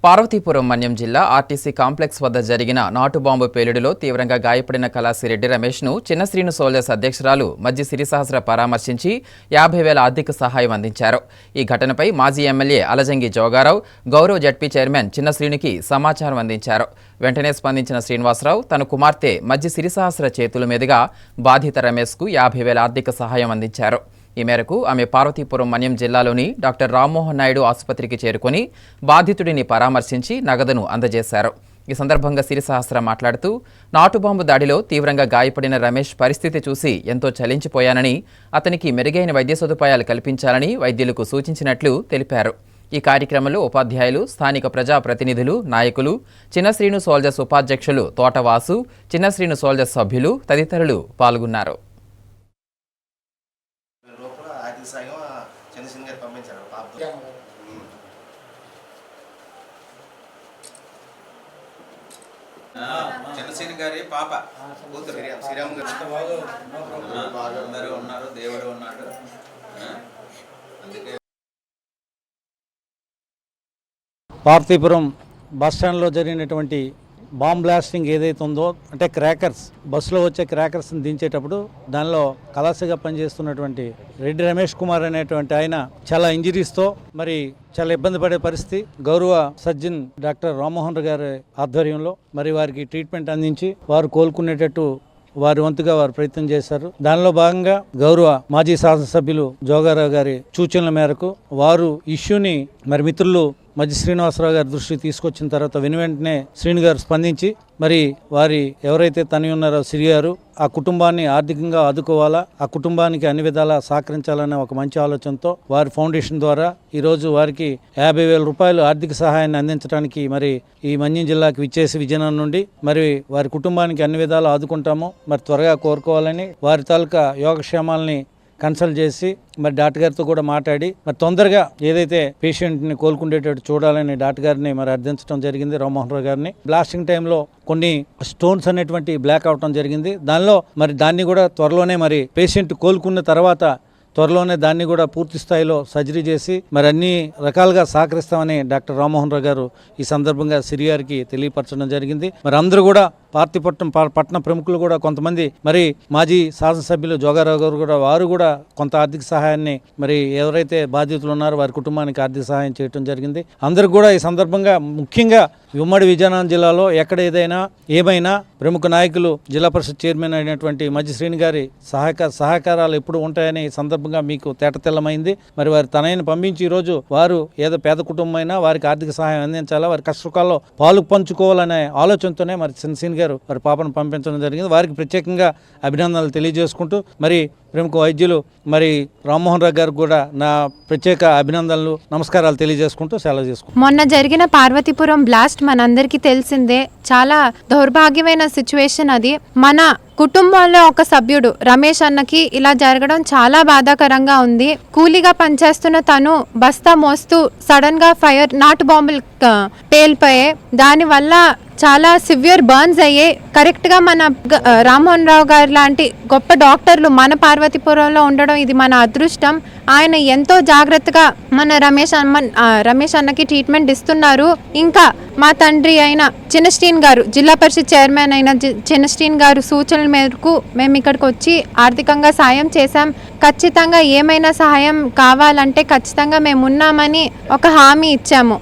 పార్వతీపురం మన్యం జిల్లా RTC complex వద్ద జరిగిన నాటు బాంబు పేలుడులో తీవ్రంగా గాయపడిన కళాసిరెడ్డి రమేష్ను చిన్న శ్రీను సోల్జర్స్ అధ్యక్షురాలు మజ్జి సిరిసహస్ర పరామర్శించి 50,000 ఆర్థిక సహాయం అందించారు. ఈ ఘటనపై మాజీ MLA Alajangi Joga Rao, Gaurav ZP chairman చిన్న శ్రీనుకి సమాచారం అందించారు. వెంటనే స్పందించిన శ్రీనివాసరావు తన కుమార్తె మజ్జి సిరిసహస్ర చేతుల మీదుగా బాధిత రమేష్కు 50,000 ఆర్థిక సహాయం అందించారు. ఈ మేరకు ఆమె పార్వతీపురం మన్యం జిల్లాలోని డాక్టర్ రామ్మోహన్ నాయుడు ఆసుపత్రికి చేరుకుని బాధితుడిని పరామర్శించి నగదును అందజేశారు. ఈ సందర్భంగా సిరిసహస్ర మాట్లాడుతూ నాటుబాంబు దాడిలో తీవ్రంగా గాయపడిన రమేష్ పరిస్థితి చూసి ఎంతో చలించిపోయానని, అతనికి మెరుగైన వైద్య సదుపాయాలు కల్పించాలని వైద్యులకు సూచించినట్లు తెలిపారు. ఈ కార్యక్రమంలో ఉపాధ్యాయులు, స్థానిక ప్రజాప్రతినిధులు, నాయకులు, చిన్న శ్రీను సోల్జర్స్ ఉపాధ్యక్షులు తోటవాసు, చిన్న శ్రీను సోల్జర్స్ సభ్యులు తదితరులు పాల్గొన్నారు. చిన్నసీని గారి పాప కూతురు శ్రీరామ్ గారు అందరూ ఉన్నారు, దేవుడు ఉన్నాడు. అందుకే పార్వతీపురం బస్టాండ్లో జరిగినటువంటి బాంబ్ బ్లాస్టింగ్ ఏదైతే ఉందో, అంటే క్రాకర్స్, బస్సులో వచ్చే క్రాకర్స్ని దించేటప్పుడు దానిలో కలాసిగా పనిచేస్తున్నటువంటి రెడ్డి రమేష్ కుమార్ అనేటువంటి ఆయన చాలా ఇంజరీస్తో మరి చాలా ఇబ్బంది పడే పరిస్థితి. గౌరవ సర్జన్ డాక్టర్ రామ్మోహన్ గారి ఆధ్వర్యంలో మరి వారికి ట్రీట్మెంట్ అందించి వారు కోలుకునేటట్టు వారి వంతుగా వారు ప్రయత్నం చేశారు. దానిలో భాగంగా గౌరవ మాజీ శాసనసభ్యులు జోగారావు గారి సూచనల మేరకు వారు ఇష్యూని మరి మిత్రులు మజ్జి శ్రీనివాసరావు గారి దృష్టికి తీసుకొచ్చిన తర్వాత వెంటనే శ్రీను గారు స్పందించి మరి వారి ఎవరైతే తని ఉన్నారో సిరి గారు ఆ కుటుంబాన్ని ఆర్థికంగా ఆదుకోవాలా, ఆ కుటుంబానికి అన్ని విధాలా సహకరించాలనే ఒక మంచి ఆలోచనతో వారి ఫౌండేషన్ ద్వారా ఈరోజు వారికి 50,000 రూపాయలు ఆర్థిక సహాయాన్ని అందించడానికి మరి ఈ మన్యం జిల్లాకి విచ్చేసి విజయనగరం నుండి మరి వారి కుటుంబానికి అన్ని విధాలా ఆదుకుంటాము, మరి త్వరగా కోరుకోవాలని వారి తాలూకా యోగక్షేమాలని కన్సల్ట్ చేసి మరి డాక్టర్ గారితో కూడా మాట్లాడి మరి తొందరగా ఏదైతే పేషెంట్ని కోలుకునేటట్టు చూడాలని డాక్టర్ గారిని మరి అర్థించడం జరిగింది, రామ్మోహన్ రావు గారిని. బ్లాస్టింగ్ టైంలో కొన్ని స్టోన్స్ అనేటువంటి బ్లాక్ అవటం జరిగింది. దానిలో మరి దాన్ని కూడా త్వరలోనే మరి పేషెంట్ కోలుకున్న తర్వాత త్వరలోనే దాన్ని కూడా పూర్తి స్థాయిలో సర్జరీ చేసి మరి అన్ని రకాలుగా సహకరిస్తామని డాక్టర్ రామ్మోహన్ రావు గారు ఈ సందర్భంగా సిరి గారికి తెలియపరచడం జరిగింది. మరి అందరూ కూడా పార్వతీపురం పట్టణ ప్రముఖులు కూడా కొంతమంది మరి మాజీ శాసనసభ్యులు జోగారావు గారు కూడా వారు కూడా కొంత ఆర్థిక సహాయాన్ని మరి ఎవరైతే బాధితులు ఉన్నారో వారి కుటుంబానికి ఆర్థిక సహాయం చేయడం జరిగింది. అందరూ కూడా ఈ సందర్భంగా ముఖ్యంగా ఉమ్మడి విజయనగరం జిల్లాలో ఎక్కడ ఏమైనా ప్రముఖ నాయకులు, జిల్లా పరిషత్ చైర్మన్ అయినటువంటి మజ్జి శ్రీని గారి సహకారాలు ఎప్పుడు ఉంటాయని ఈ సందర్భంగా మీకు తేటతెల్లమైంది. మరి వారి తనయ్యను పంపించి ఈరోజు వారు ఏదో పేద కుటుంబం అయినా వారికి ఆర్థిక సహాయం అందించాలా, వారి కష్టసుఖాల్లో పాలు పంచుకోవాలనే ఆలోచనతోనే మరి చిన్నసీని గారు వారి పాపను పంపించడం జరిగింది. వారికి ప్రత్యేకంగా అభినందనలు తెలియజేసుకుంటూ మరి ప్రముఖ వైద్యులు మరి రామ్మోహన్ రావు గారికి కూడా నా ప్రత్యేక అభినందనలు, నమస్కారాలు తెలియజేసుకుంటూ సెలవు చేసుకుంటాం. మొన్న జరిగిన పార్వతీపురం బ్లాస్ట్ మనందరికీ తెలిసిందే. చాలా దౌర్భాగ్యమైన సిచ్యువేషన్ అది. మన కుటుంబంలో ఒక సభ్యుడు రమేష్ అన్నకి ఇలా జరగడం చాలా బాధాకరంగా ఉంది. కూలీగా పనిచేస్తున్న తను బస్తా మోస్తూ సడన్ గా నాటు బాంబులు పేలిపోయాయి. దానివల్ల చాలా సివియర్ బర్న్స్ అయ్యాయి. కరెక్ట్గా మన రామ్మోహన్ రావు గారు లాంటి గొప్ప డాక్టర్లు మన పార్వతీపురంలో ఉండడం ఇది మన అదృష్టం. ఆయన ఎంతో జాగ్రత్తగా మన రమేష్ అన్నకి ట్రీట్మెంట్ ఇస్తున్నారు. ఇంకా మా తండ్రి అయిన చిన్న శ్రీన్ గారు, జిల్లా పరిషత్ చైర్మన్ అయిన చిన్న శ్రీన్ గారు సూచనల మేరకు మేము ఇక్కడికి వచ్చి ఆర్థికంగా సాయం చేశాం. ఖచ్చితంగా ఏమైనా సహాయం కావాలంటే ఖచ్చితంగా మేము ఉన్నామని ఒక హామీ ఇచ్చాము.